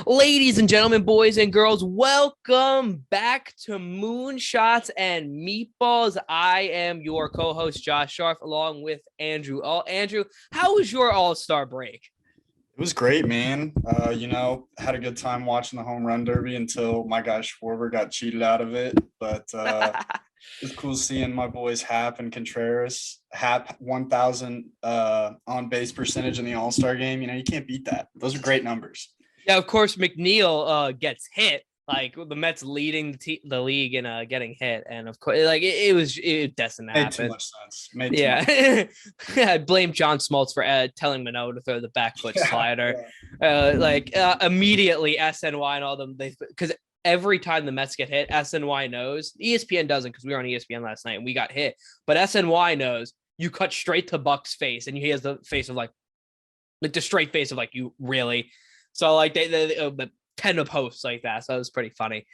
Ladies and gentlemen, boys and girls, welcome back to Moonshots and Meatballs. I am your co-host, Josh Sharf, along with Andrew. Andrew, how was your All-Star break? It was great, man. Had a good time watching the home run derby until my guy Schwarber got cheated out of it. But it's cool seeing my boys Hap and Contreras. Hap 1,000 on base percentage in the All-Star game. You can't beat that. Those are great numbers. Yeah, of course, McNeil gets hit. Like the Mets leading the league and getting hit, and of course, like it doesn't happen. Made too much sense. I blame John Smoltz for telling Mano to throw the back foot slider. Immediately SNY and all them because every time the Mets get hit, SNY knows. ESPN doesn't because we were on ESPN last night and we got hit, but SNY knows you cut straight to Buck's face and he has the face of like the straight face of like you really. So like they tend to post like that. So it was pretty funny.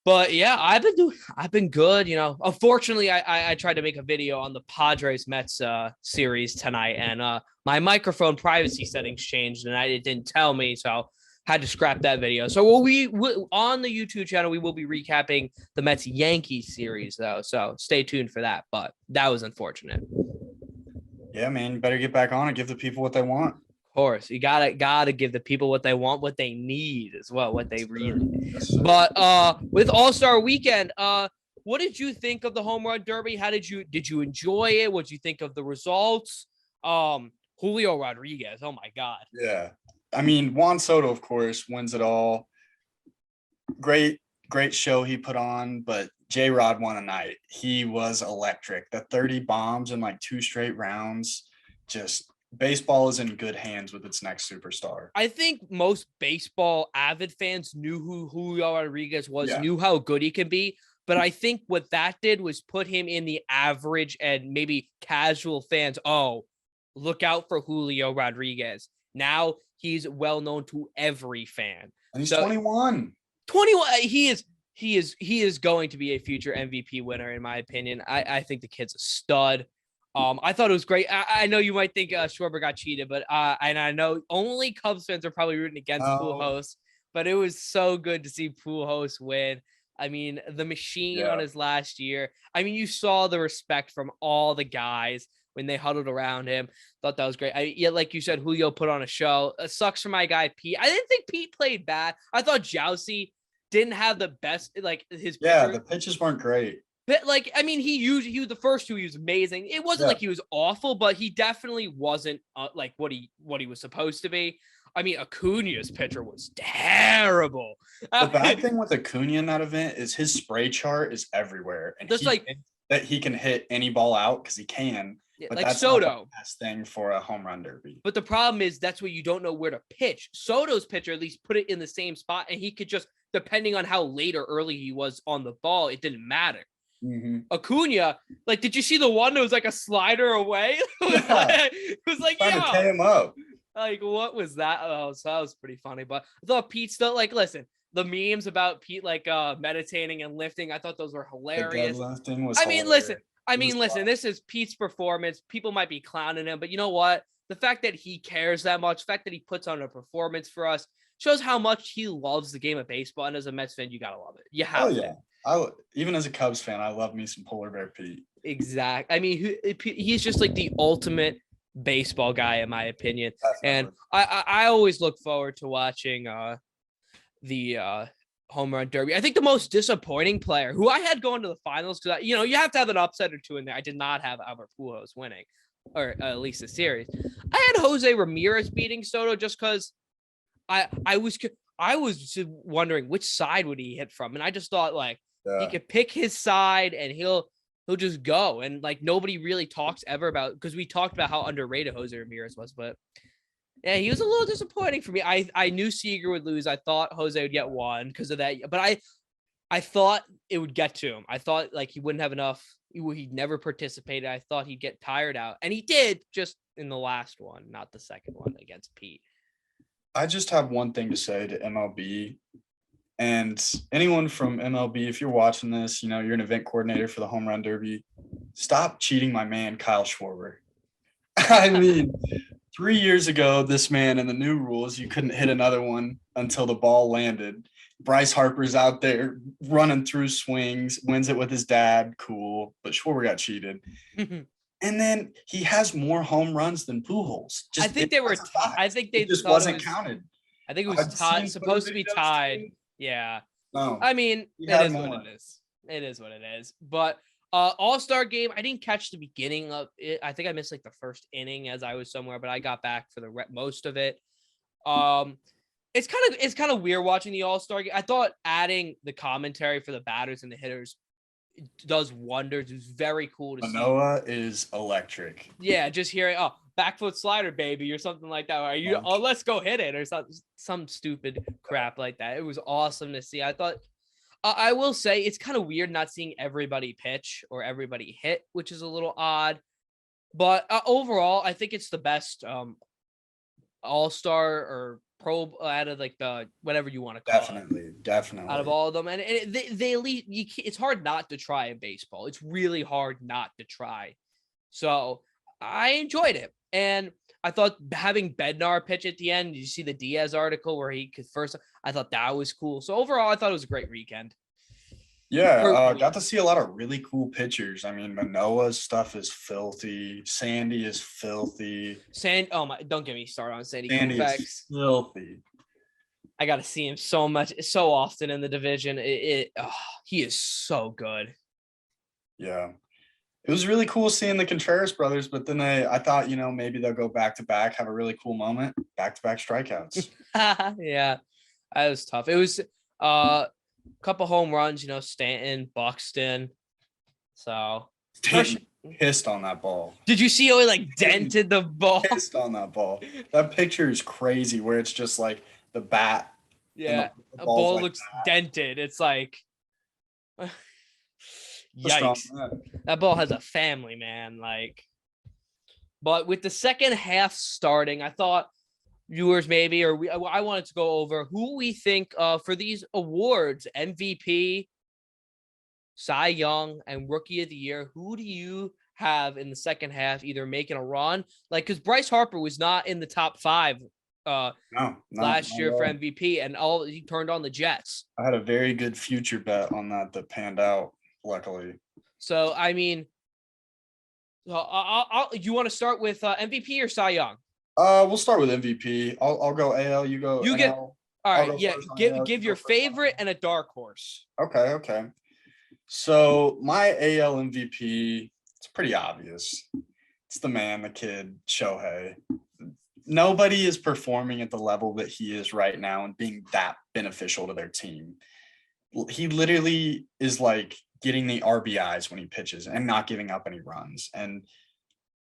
But yeah, I've been good. Unfortunately, I tried to make a video on the Padres Mets series tonight, and my microphone privacy settings changed, and it didn't tell me, so had to scrap that video. So we on the YouTube channel, we will be recapping the Mets Yankees series though. So stay tuned for that. But that was unfortunate. Yeah, man, you better get back on and give the people what they want. Course, you gotta give the people what they want, what they need as well, what they really need. But with All-Star Weekend, what did you think of the home run derby? How did you enjoy it? What did you think of the results? Julio Rodriguez, oh my god. Yeah, I mean, Juan Soto, of course, wins it all. Great show he put on, but J-Rod won a night. He was electric. The 30 bombs in like 2 straight rounds, just baseball is in good hands with its next superstar. I think most baseball avid fans knew who Julio Rodriguez was, knew how good he could be. But I think what that did was put him in the average and maybe casual fans. Oh, look out for Julio Rodriguez. Now he's well known to every fan. And he's 21. 21. He is going to be a future MVP winner, in my opinion. I think the kid's a stud. I thought it was great. I know you might think Schwarber got cheated, but and I know only Cubs fans are probably rooting against Pujols, but it was so good to see Pujols win. I mean, the machine on his last year. I mean, you saw the respect from all the guys when they huddled around him. Thought that was great. Like you said, Julio put on a show. It sucks for my guy Pete. I didn't think Pete played bad. I thought Jousey didn't have the best his. Yeah, the pitches weren't great. But like, I mean, he was the first two. He was amazing. It wasn't like he was awful, but he definitely wasn't like what he was supposed to be. I mean, Acuna's pitcher was terrible. The bad thing with Acuna in that event is his spray chart is everywhere, and that he can hit any ball out because he can. But like that's Soto, not the best thing for a home run derby. But the problem is that's where you don't know where to pitch. Soto's pitcher at least put it in the same spot, and he could just, depending on how late or early he was on the ball, it didn't matter. Mm-hmm. Acuna, like, did you see the one that was like a slider away? It was like, trying to tie him up. Like, what was that? Oh, so that was pretty funny. But I thought Pete still, like, listen, the memes about Pete like meditating and lifting, I thought those were hilarious. Listen, this is Pete's performance. People might be clowning him, but you know what? The fact that he cares that much, the fact that he puts on a performance for us, shows how much he loves the game of baseball. And as a Mets fan, you gotta love it. You have to. Even as a Cubs fan, I love me some Polar Bear Pete. Exactly. I mean, he's just like the ultimate baseball guy, in my opinion. Definitely. And I always look forward to watching the home run derby. I think the most disappointing player who I had going to the finals, because you have to have an upset or two in there. I did not have Albert Pujols winning, or at least the series. I had Jose Ramirez beating Soto just because I was wondering which side would he hit from, and I just thought like he could pick his side and he'll just go, and like nobody really talks ever about, because we talked about how underrated Jose Ramirez was, but yeah, he was a little disappointing for me. I knew Seager would lose. I thought Jose would get one because of that, but I thought it would get to him. I thought like he wouldn't have enough. He'd never participated. I thought he'd get tired out, and he did, just in the last one, not the second one against Pete. I just have one thing to say to MLB, and anyone from MLB, if you're watching this, you're an event coordinator for the home run derby. Stop cheating my man, Kyle Schwarber. I mean, 3 years ago, this man in the new rules, you couldn't hit another one until the ball landed. Bryce Harper's out there running through swings, wins it with his dad. Cool. But Schwarber got cheated. And then he has more home runs than Pujols. I think they were. I think they it just thought wasn't it was, counted. I think it was tied. Supposed to be tied. Too. Yeah. No. I mean, it is what it is. It is what it is. But All-Star game, I didn't catch the beginning of it. I think I missed like the first inning as I was somewhere, but I got back for the most of it. It's kind of weird watching the All-Star game. I thought adding the commentary for the batters and the hitters does wonders. It was very cool to see. Manoah is electric. Yeah, just hearing back foot slider, baby, or something like that. Are you? Oh, let's go hit it, or some stupid crap like that. It was awesome to see. I thought. I will say it's kind of weird not seeing everybody pitch or everybody hit, which is a little odd. But overall, I think it's the best All-Star or Pro out of like the whatever you want to call it. Definitely. Out of all of them, and they elite. It's hard not to try in baseball. It's really hard not to try. So I enjoyed it, and I thought having Bednar pitch at the end. Did you see the Diaz article where he could first? I thought that was cool. So overall, I thought it was a great weekend. Yeah, got to see a lot of really cool pitchers. I mean, Manoah's stuff is filthy. Sandy is filthy. Oh my! Don't get me started on Sandy. Sandy is filthy. I got to see him so often in the division. He is so good. Yeah. It was really cool seeing the Contreras brothers, but then I thought, maybe they'll go back to back, have a really cool moment, back-to-back strikeouts. Yeah, that was tough. It was a couple home runs, Stanton, Buxton. So Stanton pissed on that ball. Did you see how he like dented the ball? Pissed on that ball. That picture is crazy where it's just like the bat. Yeah, the ball like looks dented. It's like yikes. That ball has a family, man. But with the second half starting, I thought viewers maybe, I wanted to go over who we think for these awards, MVP, Cy Young, and Rookie of the Year. Who do you have in the second half either making a run? Because Bryce Harper was not in the top 5 last year for MVP, and he turned on the Jets. I had a very good future bet on that panned out, luckily. So I mean, you want to start with MVP or Cy Young? We'll start with MVP. I'll go AL. You go. You NL. get all right. Yeah, give your favorite and a dark horse. Okay. So my AL MVP, it's pretty obvious. It's the man, the kid, Shohei. Nobody is performing at the level that he is right now and being that beneficial to their team. He literally is like getting the RBIs when he pitches and not giving up any runs. And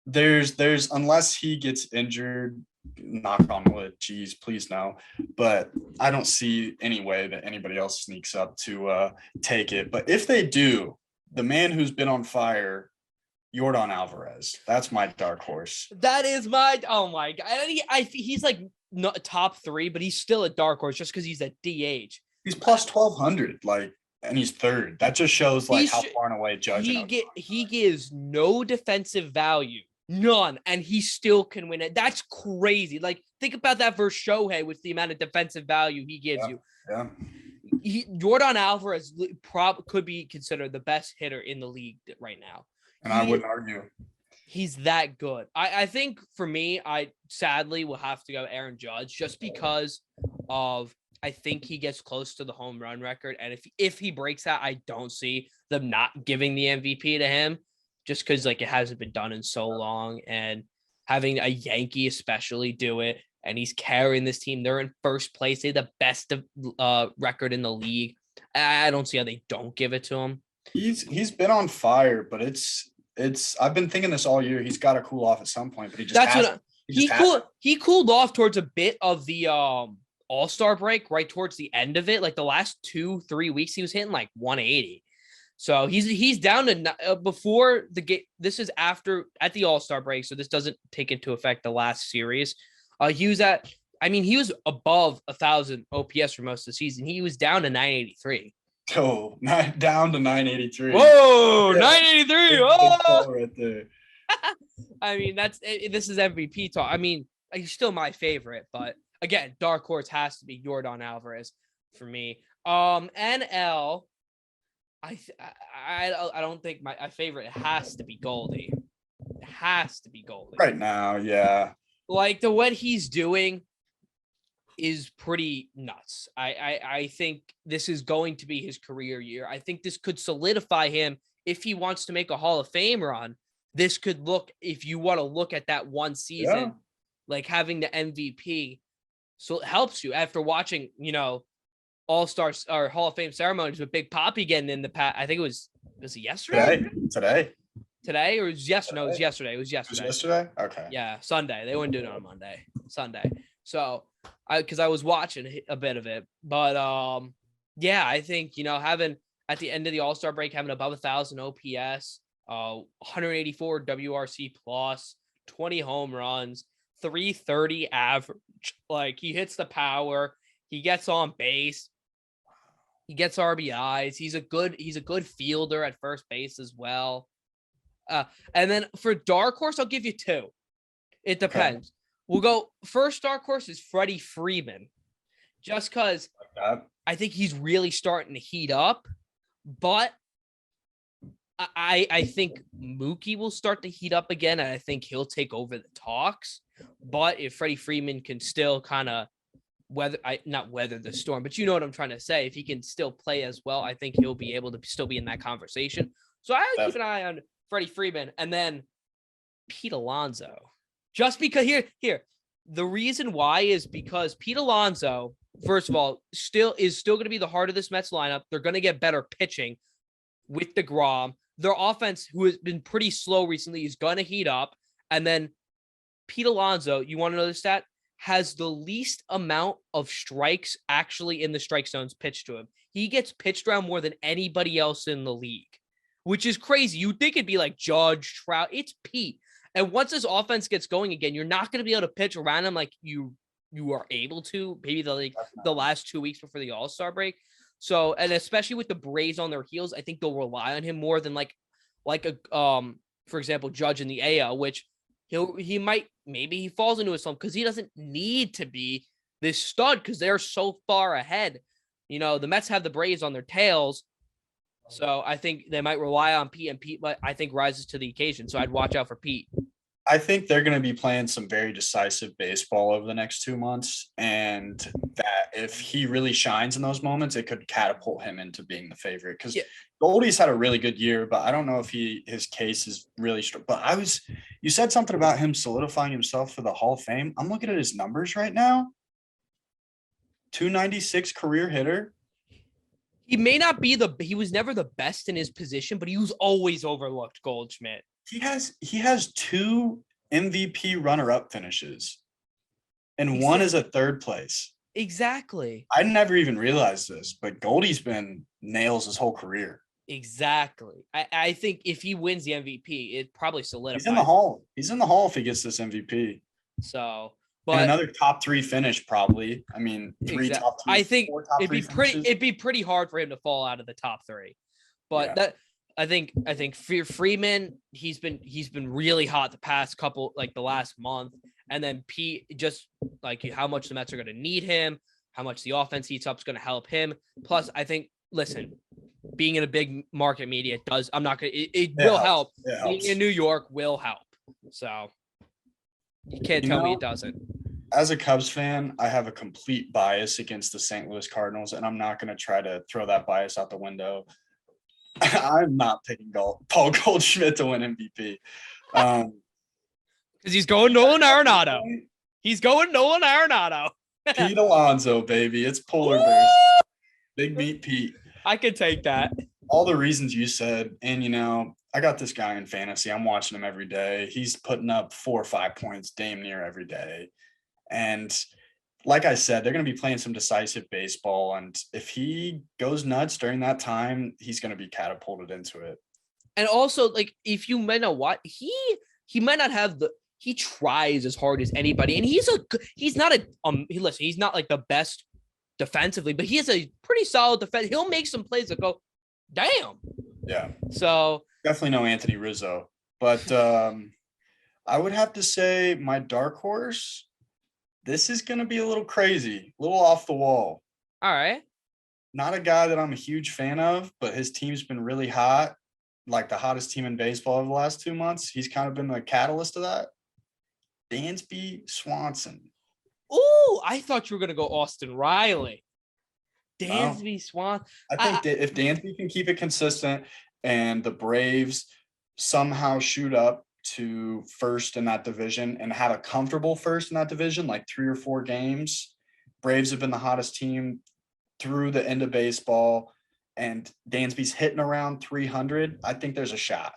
there's unless he gets injured, knock on wood, geez, please no. But I don't see any way that anybody else sneaks up to take it. But if they do, the man who's been on fire, Yordan Alvarez. That's my dark horse. That is oh my God. He's like not top 3, but he's still a dark horse just because he's at DH. He's plus 1,200, and he's third. That just shows how far and away judging. He gives no defensive value, none, and he still can win it. That's crazy. Think about that versus Shohei with the amount of defensive value he gives you. Yeah. Yordan Alvarez could be considered the best hitter in the league right now. And I wouldn't argue. He's that good. I think for me, I sadly will have to go Aaron Judge just because of I think he gets close to the home run record. And if he breaks that, I don't see them not giving the MVP to him just because it hasn't been done in so long. And having a Yankee especially do it, and he's carrying this team. They're in first place. They have the best record in the league. I don't see how they don't give it to him. He's been on fire, but it's I've been thinking this all year. He's got to cool off at some point, but he just hasn't. He cooled off towards a bit of the All-Star break, right towards the end of it. The last 2-3 weeks, he was hitting 180. So he's down to before the game. This is at the All-Star break, so this doesn't take into effect the last series. He was above 1,000 OPS for most of the season. He was down to 983. Oh, down to 983. Whoa, yeah. 983. Oh, right there. this is MVP talk. He's still my favorite, but again, dark horse has to be Yordan Alvarez for me. NL, I don't think my favorite has to be Goldie. It has to be Goldie. Right now, yeah. Like what he's doing is pretty nuts. I think this is going to be his career year. I think this could solidify him if he wants to make a Hall of Fame run. This could look, if you want to look at that one season, like having the MVP. So it helps you after watching, All-Stars or Hall of Fame ceremonies with Big Papi getting in the past. I think it was it yesterday? Today or was yesterday? No, it was yesterday. It was yesterday. It was yesterday? Okay. Yeah, Sunday. They wouldn't do it on Monday. Sunday. So because I was watching a bit of it. But yeah, I think, having at the end of the All-Star break, having above 1,000 OPS, 184 WRC plus, 20 home runs, 330 average. Like he hits the power, he gets on base, he gets RBIs. He's a good fielder at first base as well. And then for dark horse, I'll give you two. It depends. Okay. We'll go first. Dark horse is Freddie Freeman, just because I think he's really starting to heat up. But I think Mookie will start to heat up again, and I think he'll take over the talks. But if Freddie Freeman can still kind of not weather the storm, but you know what I'm trying to say. If he can still play as well, I think he'll be able to still be in that conversation. So I would keep an eye on Freddie Freeman, and then Pete Alonso. Just because here, the reason why is because Pete Alonso, first of all, still going to be the heart of this Mets lineup. They're going to get better pitching with DeGrom. Their offense, who has been pretty slow recently, is going to heat up. And then Pete Alonso, you want to know the stat? Has the least amount of strikes actually in the strike zones pitched to him. He gets pitched around more than anybody else in the league, which is crazy. You'd think it'd be like Judge, Trout. It's Pete. And once this offense gets going again, you're not going to be able to pitch around him like you are able to, maybe the last 2 weeks before the All-Star break. So, and especially with the Braves on their heels, I think they'll rely on him more than for example, Judge in the AL, which maybe he falls into a slump because he doesn't need to be this stud because they're so far ahead. The Mets have the Braves on their tails. So I think they might rely on Pete, and Pete, I think, rises to the occasion. So I'd watch out for Pete. I think they're going to be playing some very decisive baseball over the next 2 months. And that if he really shines in those moments, it could catapult him into being the favorite. Because Goldie's had a really good year, but I don't know if his case is really strong. But you said something about him solidifying himself for the Hall of Fame. I'm looking at his numbers right now. 296 career hitter. He may not be he was never the best in his position, but he was always overlooked, Goldschmidt. He has 2 MVP runner-up finishes, and one is a third place. Exactly. I never even realized this, but Goldie's been nails his whole career. Exactly. I think if he wins the MVP, it probably solidifies. He's in the Hall. He's in the Hall if he gets this MVP. So, and another top 3 finish, probably. I mean, 3 top 3. I think it'd be pretty hard for him to fall out of the top 3. But I think Freeman, he's been really hot the past couple, like the last month. And then Pete, just like how much the Mets are going to need him, how much the offense heats up is going to help him. Plus, I think, listen, being in a big market media it will help. Being in New York will help. So you can't tell me it doesn't. As a Cubs fan, I have a complete bias against the St. Louis Cardinals, and I'm not going to try to throw that bias out the window. I'm not picking Paul Goldschmidt to win MVP. Because he's going Nolan Arenado. He's going Nolan Arenado. Pete Alonso, baby. It's polar bears. Big Meat Pete. I could take that. All the reasons you said, and I got this guy in fantasy. I'm watching him every day. He's putting up 4 or 5 points damn near every day. And like I said, they're going to be playing some decisive baseball. And if he goes nuts during that time, he's going to be catapulted into it. And also, like, if you might know what, he might not have he tries as hard as anybody. And he's not like the best defensively, but he has a pretty solid defense. He'll make some plays that go, damn. Yeah. So definitely no Anthony Rizzo. But I would have to say my dark horse This is going to be a little crazy, a little off the wall. All right. Not a guy that I'm a huge fan of, but his team's been really hot, like the hottest team in baseball over the last 2 months. He's kind of been the catalyst of that. Dansby Swanson. Ooh, I thought you were gonna go Austin Riley. No, Dansby Swan. I think that if Dansby can keep it consistent and the Braves somehow shoot up to first in that division and have a comfortable first in that division, like 3 or 4 games, Braves have been the hottest team through the end of baseball, and Dansby's hitting around 300. I think there's a shot.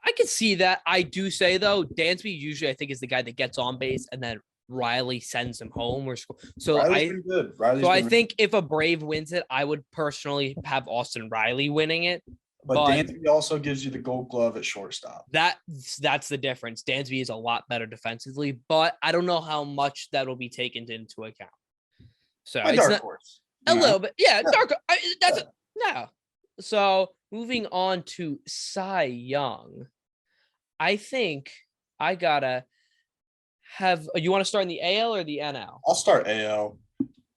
I could see that. I do say though, Dansby usually I think is the guy that gets on base and then Riley sends him home or so. Riley's been good. I think if a Brave wins it, I would personally have Austin Riley winning it. But Dansby also gives you the Gold Glove at shortstop. That's the difference. Dansby is a lot better defensively, but I don't know how much that will be taken into account. So My dark horse. A little bit, yeah. Dark. No. So moving on to Cy Young, I think I gotta have. You want to start in the AL or the NL? I'll start AL.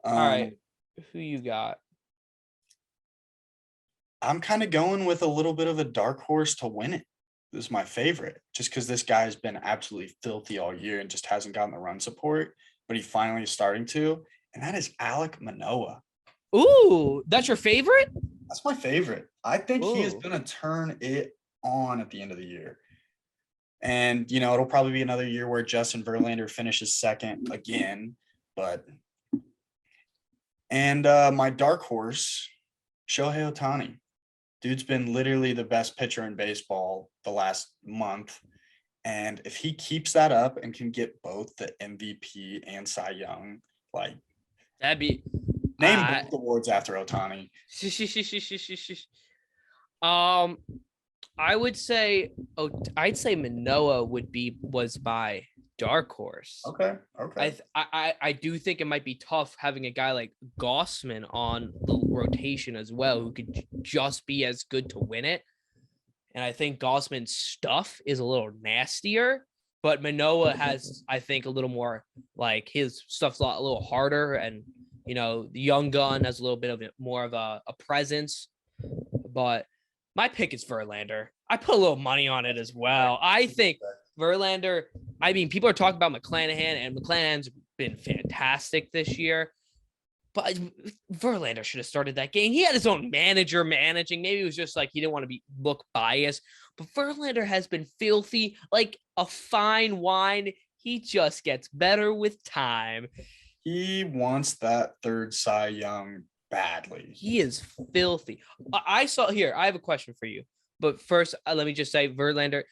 All right. Who you got? I'm kind of going with a little bit of a dark horse to win it. This is my favorite, just because this guy's been absolutely filthy all year and just hasn't gotten the run support, but he finally is starting to, and that is Alek Manoah. Ooh, that's your favorite? That's my favorite. I think he is going to turn it on at the end of the year. And, you know, it'll probably be another year where Justin Verlander finishes second again. And my dark horse, Shohei Ohtani. Dude's been literally the best pitcher in baseball the last month. And if he keeps that up and can get both the MVP and Cy Young, like, that'd be name both awards after Ohtani. I would say, I'd say Manoah was my dark horse. Okay. I do think it might be tough having a guy like Gossman on the rotation as well, who could just be as good to win it. And I think Gossman's stuff is a little nastier, but Manoah has, I think, a little more, like, his stuff's a little harder, and you know, the young gun has a little bit of more of a presence. But my pick is Verlander. I put a little money on it as well. I think Verlander, I mean, people are talking about McClanahan, and McClanahan's been fantastic this year. But Verlander should have started that game. He had his own manager managing. Maybe it was just like he didn't want to look biased. But Verlander has been filthy, like a fine wine. He just gets better with time. He wants that third Cy Young badly. He is filthy. I have a question for you. But first, let me just say, Verlander,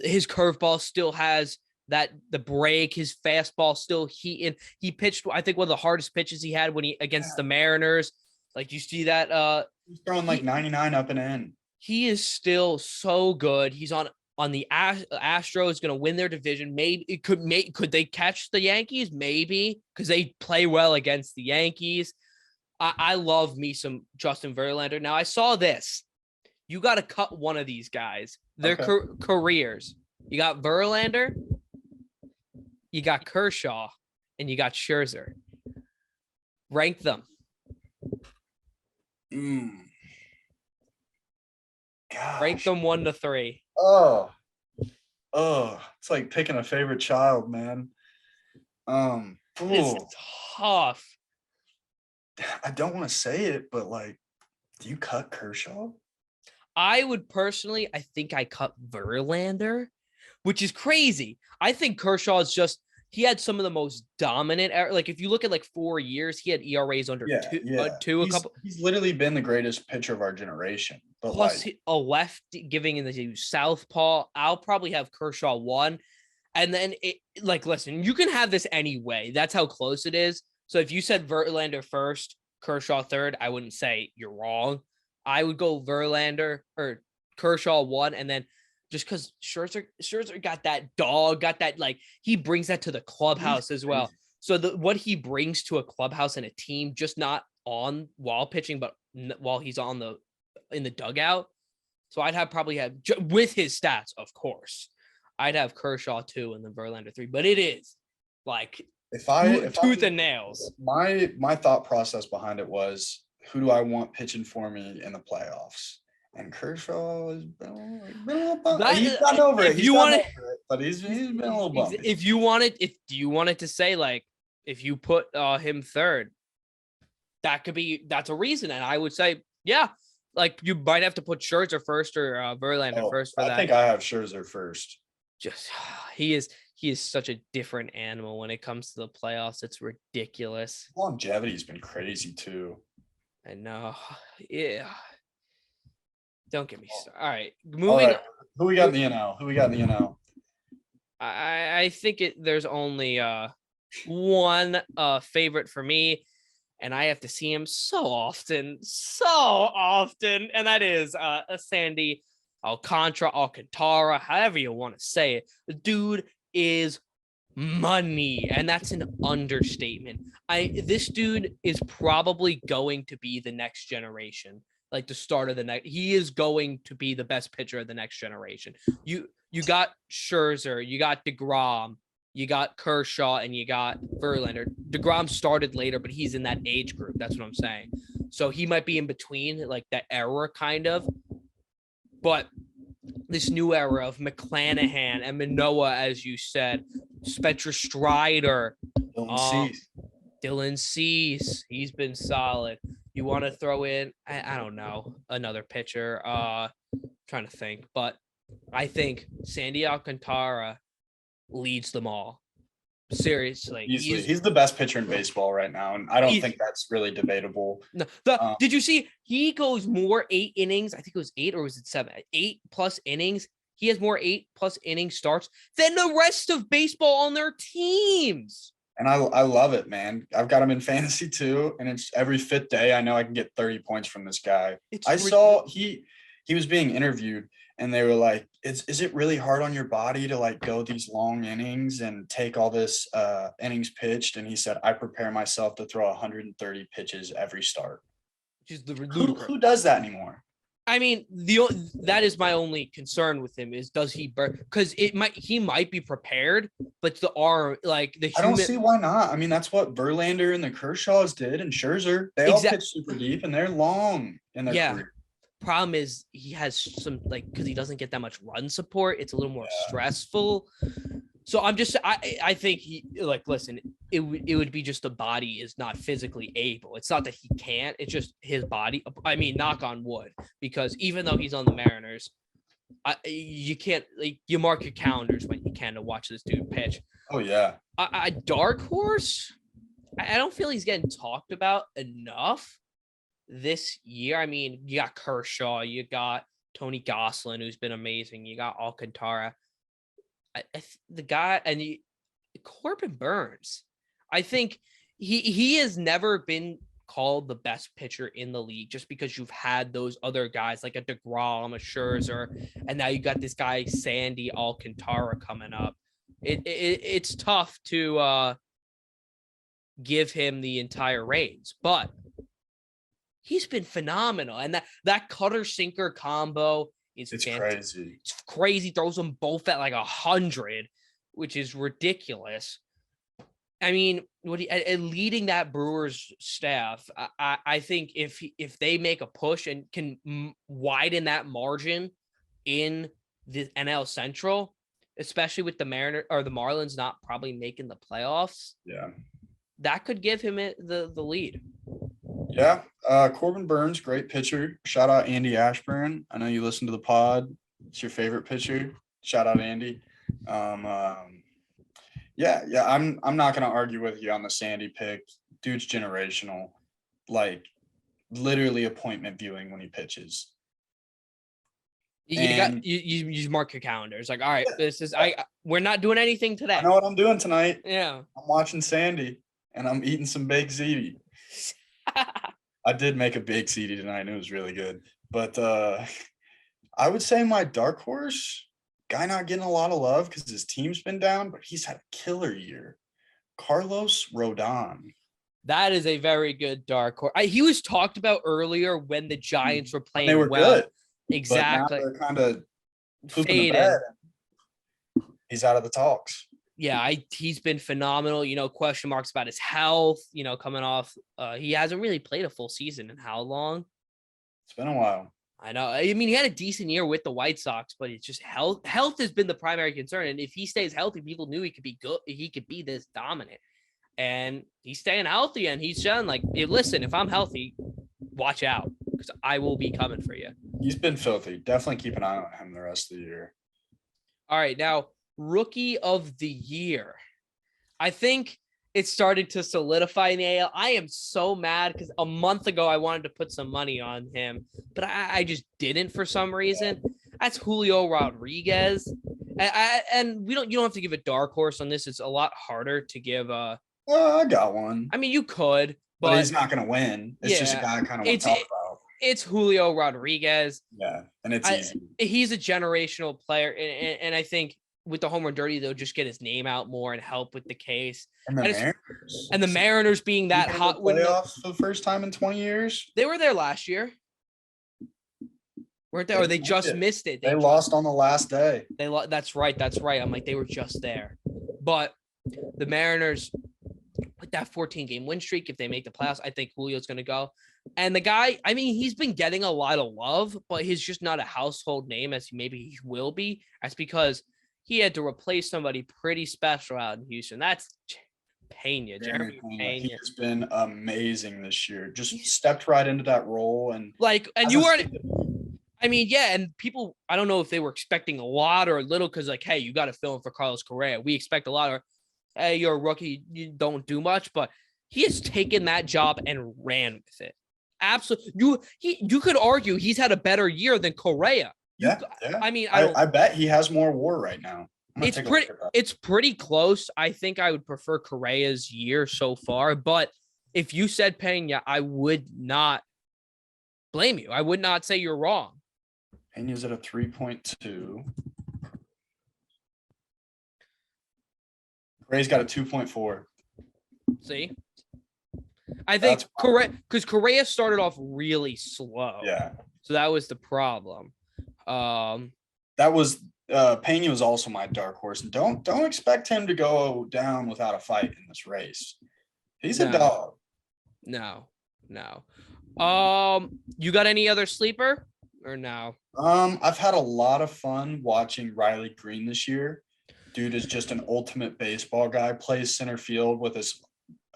his curveball still has the break. His fastball still heating. He pitched, I think, one of the hardest pitches he had against the Mariners. Like, you see that? He's throwing like 99 up and in. He is still so good. He's on the Astros, going to win their division. Maybe could they catch the Yankees? Maybe, because they play well against the Yankees. I love me some Justin Verlander. Now, I saw this. You got to cut one of these guys. Their careers. You got Verlander, you got Kershaw, and you got Scherzer. Rank them. Gosh. Rank them 1 to 3. Oh, it's like picking a favorite child, man. It's tough. I don't want to say it, but like, do you cut Kershaw? I would personally, I think I cut Verlander, which is crazy. I think Kershaw is he had some of the most dominant, like if you look at like 4 years, he had ERAs under two. He's literally been the greatest pitcher of our generation. But plus a left giving in the southpaw. I'll probably have Kershaw 1. And then listen, you can have this anyway. That's how close it is. So if you said Verlander first, Kershaw third, I wouldn't say you're wrong. I would go Verlander or Kershaw 1, and then just because Scherzer got that dog, got that, like, he brings that to the clubhouse as well. So what he brings to a clubhouse and a team, just not on while pitching, but while he's in the dugout. So I'd probably have with his stats, of course, I'd have Kershaw 2 and then Verlander 3. But it is like tooth and nails. My thought process behind it was, who do I want pitching for me in the playoffs? And Kershaw has been a little bumpy. He's gotten over it. He's gotten over it, but he's been a little bumpy. Do you want it to say, like, if you put him third, that's a reason. And I would say, yeah, like you might have to put Scherzer first or Verlander first for that. I think I have Scherzer first. Just he is such a different animal when it comes to the playoffs. It's ridiculous. Longevity's been crazy too. I know. Yeah. Don't get me started. All right. Moving. Who we got in the NL? I think there's only one favorite for me, and I have to see him so often, and that is Sandy Alcantara, however you want to say it. The dude is money, and that's an understatement. This dude is probably going to be the next generation. Like the start of the next, he is going to be the best pitcher of the next generation. You got Scherzer, you got DeGrom, you got Kershaw, and you got Verlander. DeGrom started later, but he's in that age group. That's what I'm saying. So he might be in between, like that era, kind of. But this new era of McClanahan and Manoah, as you said, Spencer Strider, Dylan Cease, he's been solid. You want to throw in, I don't know, another pitcher. Trying to think, but I think Sandy Alcantara leads them all. Seriously, he's the best pitcher in baseball right now, and I don't think that's really debatable. No, did you see he goes more 8 innings? I think it was 8, or was it 7? 8+ innings. He has more 8+ inning starts than the rest of baseball on their teams. And I love it, man. I've got him in fantasy too, and it's every 5th day I know I can get 30 points from this guy. Saw he was being interviewed, and they were like, is it really hard on your body to like go these long innings and take all this innings pitched? And he said, I prepare myself to throw 130 pitches every start. Which is who does that anymore? I mean, that is my only concern with him is, does he burn? Because he might be prepared, but the arm, like the I don't see why not. I mean, that's what Verlander and the Kershaws did, and Scherzer. They all pitch super deep, and they're long in their career. Problem is he has some, like, because he doesn't get that much run support, it's a little more stressful. So I think he, like, listen, it would be just the body is not physically able. It's not that he can't, it's just his body. I mean, knock on wood, because even though he's on the Mariners, you can't, like, you mark your calendars when you can to watch this dude pitch. Oh yeah. Dark horse, I don't feel he's getting talked about enough this year. I mean, you got Kershaw, you got Tony Gosselin, who's been amazing. You got Alcantara. The guy, and Corbin Burns. I think he has never been called the best pitcher in the league just because you've had those other guys like a DeGrom, a Scherzer, and now you got this guy Sandy Alcantara coming up. It's tough to give him the entire reins, but he's been phenomenal, and that cutter sinker combo. It's crazy. It's crazy. Throws them both at like 100, which is ridiculous. I mean, leading that Brewers staff, I think if they make a push and can widen that margin in the NL Central, especially with the Marlins not probably making the playoffs, that could give him the lead. Yeah, Corbin Burns, great pitcher. Shout out Andy Ashburn. I know you listen to the pod. It's your favorite pitcher. Shout out Andy. I'm not gonna argue with you on the Sandy pick. Dude's generational. Like, literally appointment viewing when he pitches. You mark your calendars. Like, all right, we're not doing anything today. I know what I'm doing tonight. Yeah, I'm watching Sandy, and I'm eating some baked ziti. I did make a baked ziti tonight, and it was really good. But I would say my dark horse, guy not getting a lot of love because his team's been down, but he's had a killer year. Carlos Rodon. That is a very good dark horse. He was talked about earlier when the Giants were playing well. Good. Exactly. But now they're kind of pooping the bed. He's out of the talks. yeah, he's been phenomenal. Question marks about his health. Coming off, he hasn't really played a full season in how long? It's been a while. I know. I mean, he had a decent year with the White Sox, but it's just health. Health has been the primary concern, and if he stays healthy, people knew he could be good. He could be this dominant, and he's staying healthy, and he's shown like, hey, listen, if I'm healthy, watch out because I will be coming for you. He's been filthy. Definitely keep an eye on him the rest of the year. All right, now Rookie of the Year. I think it started to solidify in the AL. I am so mad because a month ago I wanted to put some money on him, but I just didn't for some reason. That's Julio Rodriguez. And you don't have to give a dark horse on this. It's a lot harder to give I got one. I mean, you could, but he's not going to win. It's just a guy I kind of want to talk about. It's Julio Rodriguez. Yeah, and it's easy. He's a generational player, and I think with the home run derby, they'll just get his name out more and help with the case. And the Mariners being that hot playoffs for the first time in 20 years. They were there last year, weren't they? Or they just missed it. They lost on the last day. That's right. I'm like, they were just there. But the Mariners, with that 14-game win streak, if they make the playoffs, I think Julio's going to go. And the guy, I mean, he's been getting a lot of love, but he's just not a household name as maybe he will be. That's because he had to replace somebody pretty special out in Houston. That's Pena, Jeremy Pena. He has been amazing this year. Just stepped right into that role. And you weren't, I mean, yeah, and people, I don't know if they were expecting a lot or a little because, like, hey, you got to fill in for Carlos Correa. We expect a lot. Or, hey, you're a rookie, you don't do much. But he has taken that job and ran with it. Absolutely. You could argue he's had a better year than Correa. Yeah. I mean, I bet he has more WAR right now. It's pretty close. I think I would prefer Correa's year so far, but if you said Pena, I would not blame you. I would not say you're wrong. Pena's at a 3.2. Correa's got a 2.4. See? I think Correa started off really slow. Yeah. So that was the problem. That was Pena was also my dark horse. And don't expect him to go down without a fight in this race. He's a dog. No. You got any other sleeper or no? I've had a lot of fun watching Riley Green this year. Dude is just an ultimate baseball guy, plays center field with his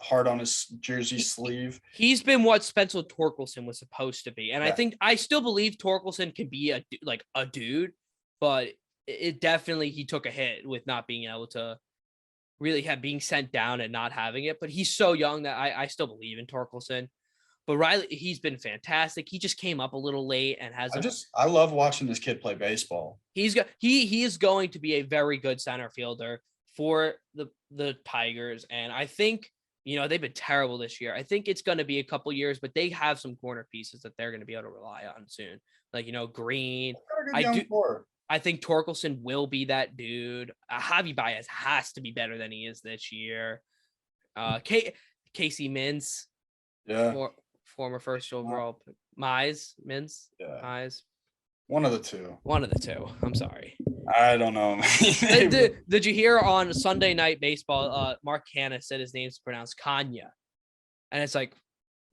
heart on his jersey sleeve. He's been what Spencer Torkelson was supposed to be. And I still believe Torkelson can be a dude, but it definitely, he took a hit with not being able to really being sent down and not having it. But he's so young that I still believe in Torkelson. But Riley, he's been fantastic. He just came up a little late and I love watching this kid play baseball. He is going to be a very good center fielder for the Tigers. And I think, they've been terrible this year. I think it's going to be a couple years, but they have some corner pieces that they're going to be able to rely on soon. Like, Green. I think Torkelson will be that dude. Javi Baez has to be better than he is this year. Casey Mintz. Yeah. Former first overall. Mintz. Yeah. Mize. One of the two. I'm sorry. I don't know. Did you hear on Sunday Night Baseball, Mark Hanna said his name's pronounced Kanya. And it's like,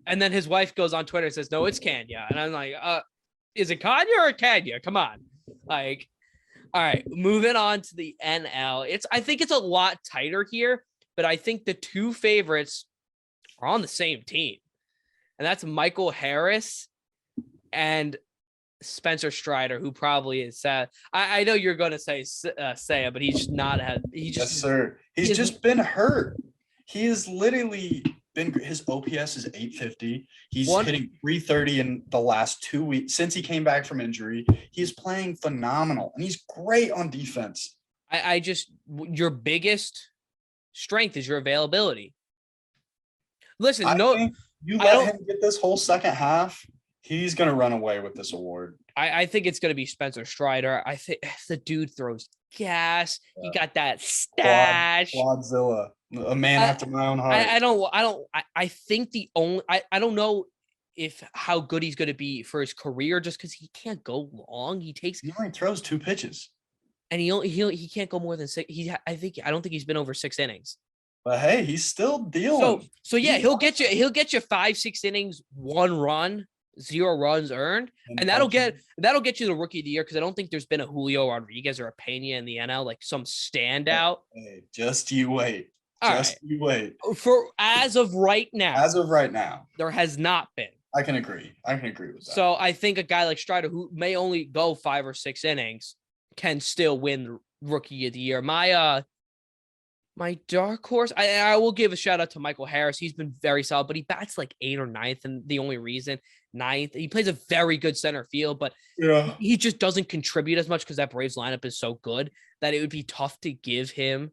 and then his wife goes on Twitter and says, no, it's Kanya. And I'm like, is it Kanya or Kanya? Come on. Like, all right, moving on to the NL. I think it's a lot tighter here, but I think the two favorites are on the same team. And that's Michael Harris and Spencer Strider, who probably is sad. I know you're going to say Saya, but he's just not had. Yes, sir. He's just been hurt. He has literally been. His OPS is 850. He's hitting 330 in the last 2 weeks since he came back from injury. He's playing phenomenal, and he's great on defense. Your biggest strength is your availability. Listen, you let him get this whole second half. He's going to run away with this award. I think it's going to be Spencer Strider. I think the dude throws gas. Yeah. He got that stash. Quadzilla, a man after my own heart. I think I don't know how good he's going to be for his career just because he can't go long. He only throws 2 pitches. and he can't go more than six. I don't think he's been over 6 innings. But hey, he's still dealing. So yeah, He's awesome. he'll get you 5-6 innings, 1 run, 0 runs earned, and that'll get you the rookie of the year, because I don't think there's been a Julio Rodriguez or a Pena in the NL, like some standout. Hey, just you wait. All Just right. you wait. For as of right now, there has not been. I can agree with that. So I think a guy like Strider, who may only go 5 or 6 innings, can still win the rookie of the year. My dark horse, I will give a shout out to Michael Harris. He's been very solid, but he bats like 8th or 9th, and the only reason 9th, he plays a very good center field, but he just doesn't contribute as much because that Braves lineup is so good that it would be tough to give him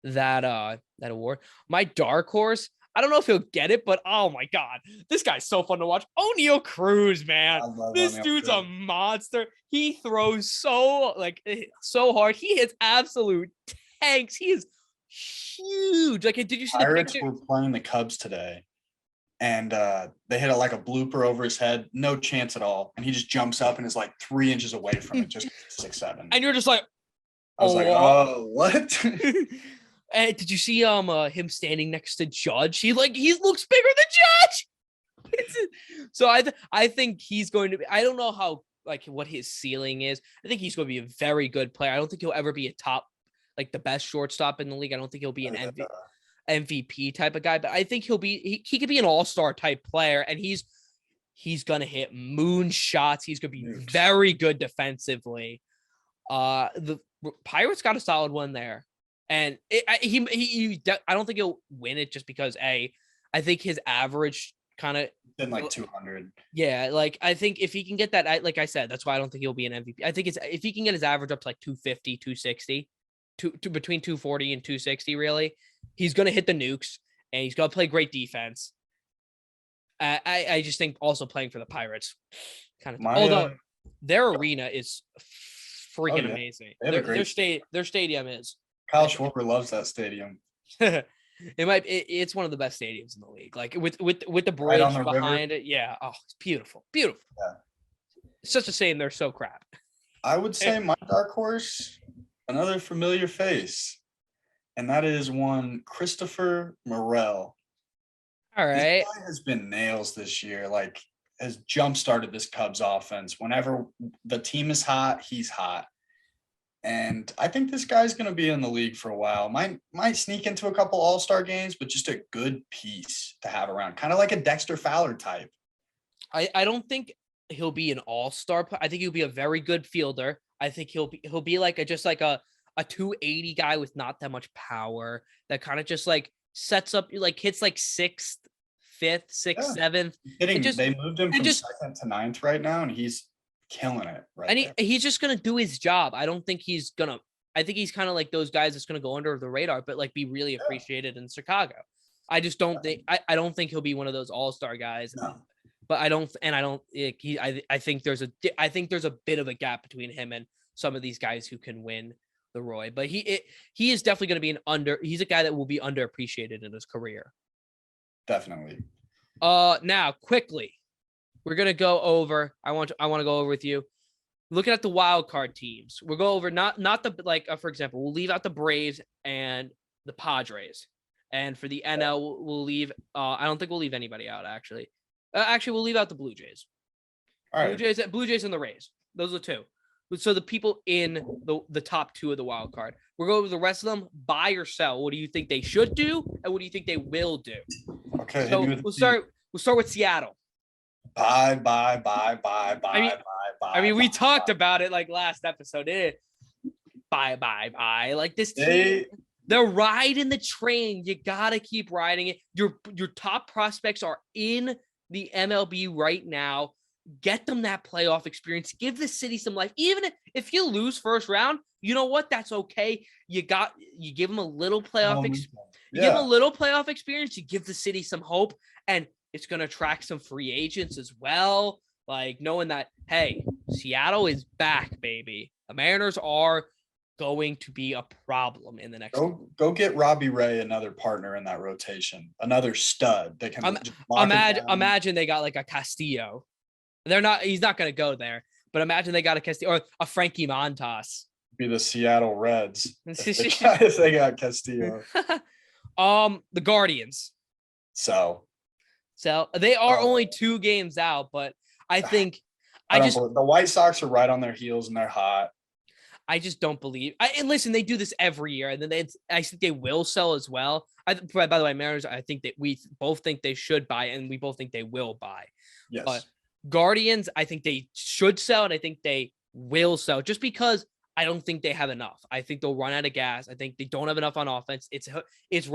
that award. My dark horse, I don't know if he'll get it, but oh my god, this guy's so fun to watch. O'Neal Cruz, man, this dude's a monster. He throws so hard. He hits absolute tanks. He is huge. Like, did you see Pirates were playing the Cubs today, and they hit like a blooper over his head, no chance at all, and he just jumps up and is like 3 inches away from it, just 6'7". And you're just like, I was like, oh, what? Did you see him standing next to Judge? He looks bigger than Judge. So I think he's going to be. I don't know how what his ceiling is. I think he's going to be a very good player. I don't think he'll ever be a top, the best shortstop in the league. I don't think he'll be an MVP type of guy, but I think he could be an all-star type player, and he's gonna hit moonshots. He's gonna be very good defensively. The Pirates got a solid one there. And I don't think he'll win it just because I think his average kind of been like 200. Yeah, I think if he can get that, like I said, that's why I don't think he'll be an MVP. I think if he can get his average up to 250, 260, to between 240 and 260, really, he's gonna hit the nukes and he's gonna play great defense. I just think also playing for the Pirates, kind of. Although their arena is freaking amazing. Their stadium is. Kyle Schwarber loves that stadium. It's one of the best stadiums in the league. With the bridge behind it. Yeah. Oh, it's beautiful. Beautiful. Yeah. It's such a shame they're so crap. I would say my dark horse, another familiar face, and that is one Christopher Morel. All right. This guy has been nails this year. Has jump-started this Cubs offense. Whenever the team is hot, he's hot. And I think this guy's going to be in the league for a while. Might sneak into a couple all-star games, but just a good piece to have around. Kind of like a Dexter Fowler type. I don't think he'll be an all-star. I think he'll be a very good fielder. I think he'll be just like a 280 guy with not that much power that kind of just sets up, hits 6th, 5th, 6th, 7th. They moved him from 2nd to 9th right now, and he's killing it he's just gonna do his job. I don't think he's gonna. I think he's kind of like those guys that's gonna go under the radar, but be really appreciated in Chicago. I just don't think. I don't think he'll be one of those all-star guys. No. But I think there's a bit of a gap between him and some of these guys who can win the Roy. But he is definitely going to be he's a guy that will be underappreciated in his career. Definitely. Now quickly, we're gonna go over. I want to go over with you. Looking at the wild card teams, we'll go over not the for example, we'll leave out the Braves and the Padres, and for the NL we'll leave. I don't think we'll leave anybody out actually. We'll leave out the Blue Jays. All right. Blue Jays and the Rays. Those are two. So the people in the top 2 of the wild card. We'll go over the rest of them. Buy or sell. What do you think they should do, and what do you think they will do? Okay. So we'll start with Seattle. Buy. I mean, we talked about it last episode. Buy. This team, they're riding the train. You gotta keep riding it. Your top prospects are in the MLB right now. Get them that playoff experience. Give the city some life. Even if you lose first round, you know what? That's okay. You give them a little playoff experience. You give them a little playoff experience. You give the city some hope, and it's going to attract some free agents as well. Knowing that, hey, Seattle is back, baby. The Mariners are going to be a problem in the next. Go get Robbie Ray, another partner in that rotation, another stud that can imagine they got a Castillo. He's not going to go there, but imagine they got a Castillo or a Frankie Montas. Be the Seattle Reds if they got Castillo. The Guardians. So they are only 2 games out, but I think the White Sox are right on their heels and they're hot. I just don't believe. And listen, they do this every year, and then I think they will sell as well. By the way, Mariners, I think that we both think they should buy, and we both think they will buy. Yes. But Guardians, I think they should sell, and I think they will sell, just because I don't think they have enough. I think they'll run out of gas. I think they don't have enough on offense. It's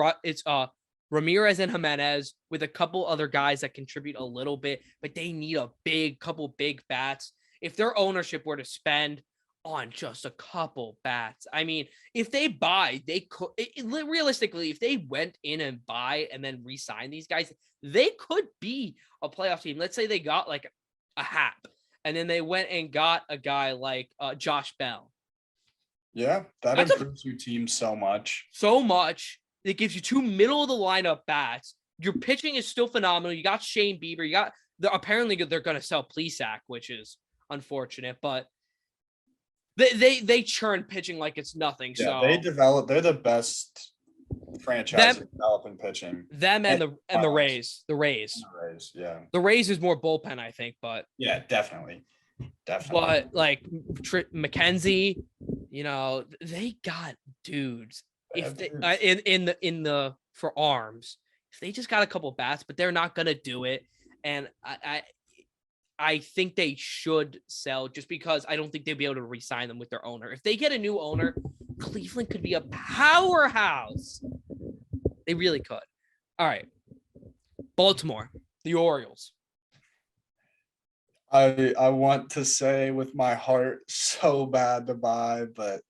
Ramirez and Jimenez with a couple other guys that contribute a little bit, but they need a couple big bats. If their ownership were to spend on just a couple bats, I mean, if they buy, they could realistically, if they went in and buy and then re-sign these guys, they could be a playoff team. Let's say they got like a Hap, and then they went and got a guy like Josh Bell. Yeah, that improves your team so much. So much. It gives you 2 middle of the lineup bats. Your pitching is still phenomenal. You got Shane Bieber. Apparently they're going to sell Plesac, which is unfortunate, but they churn pitching like it's nothing. Yeah, so they're the best franchise developing pitching. Them and the Rays. The Rays. Yeah. The Rays is more bullpen, I think, but yeah, definitely. But like McKenzie, they got dudes. If they in the for arms, if they just got a couple bats, but they're not gonna do it, and I think they should sell, just because I don't think they'd be able to re-sign them with their owner. If they get a new owner, Cleveland could be a powerhouse. They really could. All right, Baltimore, the Orioles. I want to say with my heart so bad to buy, but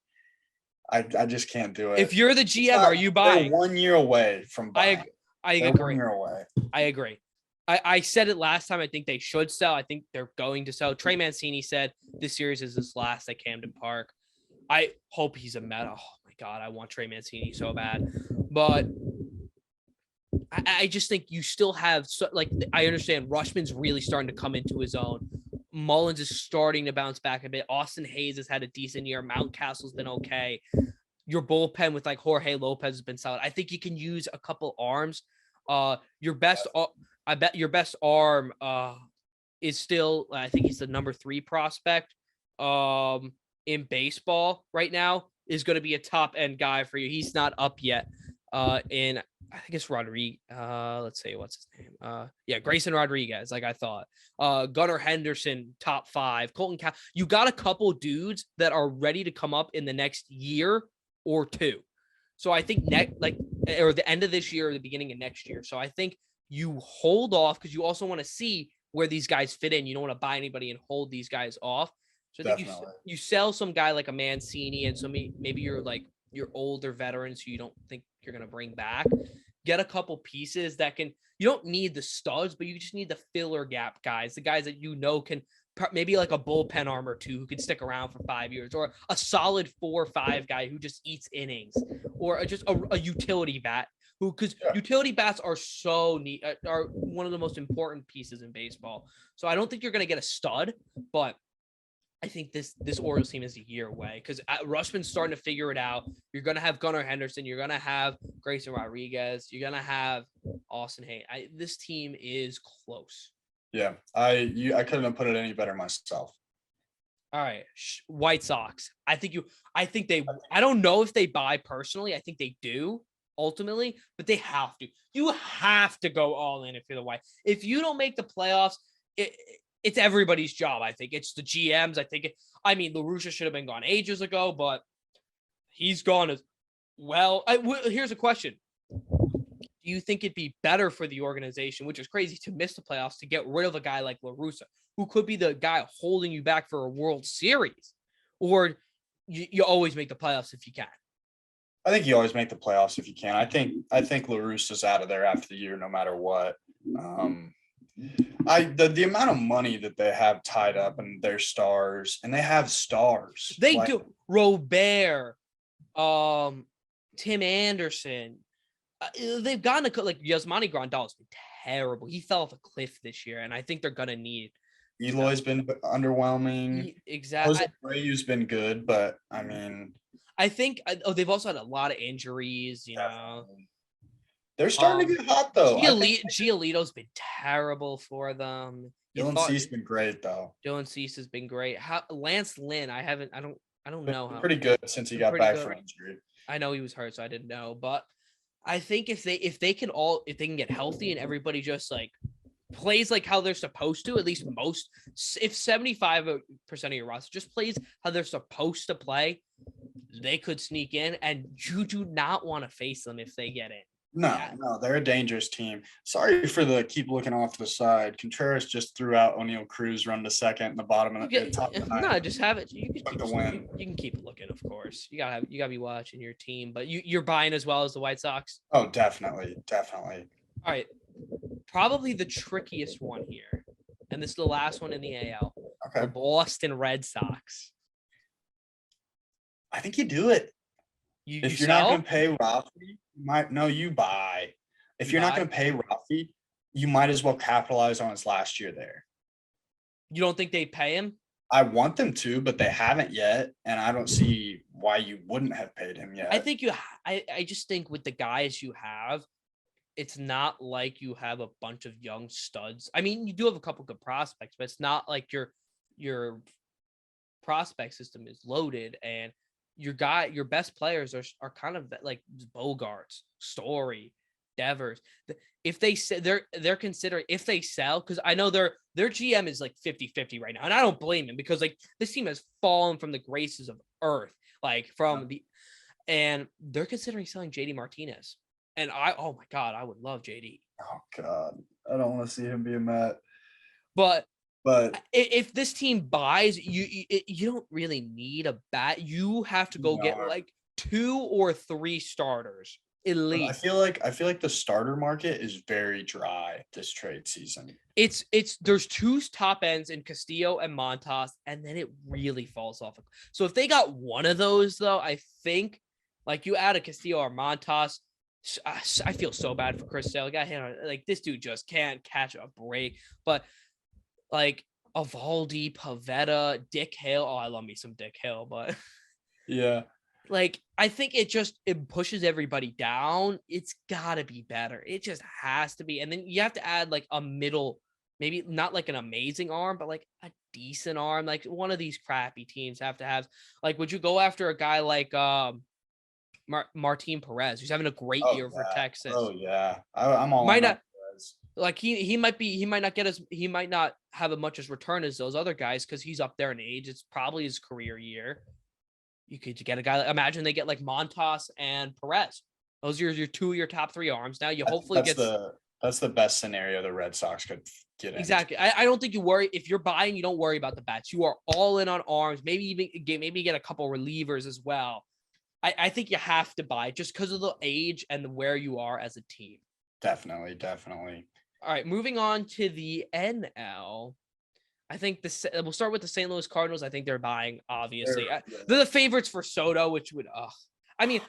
I just can't do it. If you're the GM, are you buying? They're 1 year away from buying. I agree. 1 year away. I agree. I said it last time. I think they should sell. I think they're going to sell. Trey Mancini said this series is his last at Camden Park. I hope he's a Met. Oh my God, I want Trey Mancini so bad. But I just think you still have I understand Rushman's really starting to come into his own. Mullins is starting to bounce back a bit. Austin Hayes has had a decent year. Mountcastle's been okay. Your bullpen with like Jorge Lopez has been solid. I think you can use a couple arms. Your best arm is still, I think he's the number 3 prospect in baseball right now, is going to be a top end guy for you. He's not up yet. I think it's Rodriguez. Let's see, what's his name? Grayson Rodriguez, like I thought. Gunnar Henderson, top 5. Colton Cow. You got a couple dudes that are ready to come up in the next year or 2. So I think or the end of this year or the beginning of next year. So I think you hold off, because you also want to see where these guys fit in. You don't want to buy anybody and hold these guys off. So I think you sell some guy like a Mancini, and so maybe you're like your older veterans who you don't think you're going to bring back. Get a couple pieces that can, you don't need the studs, but you just need the filler gap guys, the guys that can, maybe like a bullpen arm or 2 who can stick around for 5 years, or a solid 4 or 5 guy who just eats innings, or just a utility bat because utility bats are so neat, are one of the most important pieces in baseball. So I don't think you're going to get a stud, but I think this Orioles team is a year away, because Rushman's starting to figure it out. You're going to have Gunnar Henderson. You're going to have Grayson Rodriguez. You're going to have Austin Hayes. This team is close. Yeah, I couldn't have put it any better myself. All right, White Sox. I don't know if they buy personally. I think they do ultimately, but they have to. You have to go all in if you're the White. If you don't make the playoffs, it's everybody's job. I think it's the GMs. I mean, LaRussa should have been gone ages ago, but he's gone as well. Here's a question. Do you think it'd be better for the organization, which is crazy to miss the playoffs, to get rid of a guy like LaRussa, who could be the guy holding you back for a World Series? Or you always make the playoffs if you can? I think you always make the playoffs if you can. I think LaRussa's out of there after the year, no matter what. The amount of money that they have tied up in their stars, and they have stars. They do. Robert, Tim Anderson. They've gotten like Yasmani Grandal has been terrible. He fell off a cliff this year, and I think they're gonna need Eloy's been underwhelming. Jose Exactly. Abreu's been good, but I mean, I think they've also had a lot of injuries. definitely. They're starting to get hot though. I think Giolito's been terrible for them. You Dylan thought Cease been great though. Dylan Cease has been great. How Lance Lynn? I don't Been know how. pretty good since he Been got pretty back good. from injury. I know he was hurt, so I didn't know. But I think if they can get healthy and everybody just like plays like how they're supposed to, at least most, if 75% of your roster just plays how they're supposed to play, they could sneak in, and you do not want to face them if they get in. No, they're a dangerous team. Sorry for the keep looking off to the side. Contreras just threw out O'Neal Cruz run to second in the bottom of the top of the ninth. No, just have it. You can keep the win. You can keep looking, of course. You gotta be watching your team, but you're buying as well as the White Sox. Oh, definitely. All right, probably the trickiest one here, and this is the last one in the AL. Okay. The Boston Red Sox. I think you do it. If you're not going to pay Rafi, you buy. If you're not going to pay Rafi, you might as well capitalize on his last year there. You don't think they'd pay him? I want them to, but they haven't yet, and I don't see why you wouldn't have paid him yet. I think I just think with the guys you have, it's not like you have a bunch of young studs. I mean, you do have a couple good prospects, but it's not like your prospect system is loaded, and your best players are kind of like Bogarts, Story, Devers. If they say they're considering if they sell, because I know their GM is like 50-50 right now, and I don't blame him because like this team has fallen from the graces of earth, like and they're considering selling JD Martinez. And oh my God, I would love JD. Oh God, I don't want to see him be a Met. But if this team buys, you don't really need a bat. You have to go get like 2 or 3 starters at least. I feel like the starter market is very dry this trade season. There's 2 top ends in Castillo and Montas, and then it really falls off. So if they got one of those though, I think like you add a Castillo or Montas. I feel so bad for Chris Sale. Like this dude just can't catch a break. But like Evaldi, Pavetta, Dick Hale. Oh, I love me some Dick Hale, but yeah. Like I think it pushes everybody down. It's gotta be better. It just has to be. And then you have to add like a middle, maybe not like an amazing arm, but like a decent arm. Like one of these crappy teams have to have. Like, would you go after a guy like Martin Perez, who's having a great year for Texas? Oh yeah, I'm all might not like he might not have as much as return as those other guys because he's up there in age. It's probably his career year. You could get a guy. Imagine they get like Montas and Perez. Those are your 2 of your top 3 arms. Now you hopefully get. That's the best scenario the Red Sox could get in. Exactly. I don't think you worry if you're buying. You don't worry about the bats. You are all in on arms. Maybe get a couple relievers as well. I think you have to buy just because of the age and where you are as a team. Definitely. All right, moving on to the NL. I think we'll start with the St. Louis Cardinals. I think they're buying, obviously. They're the favorites for Soto, which would, I mean,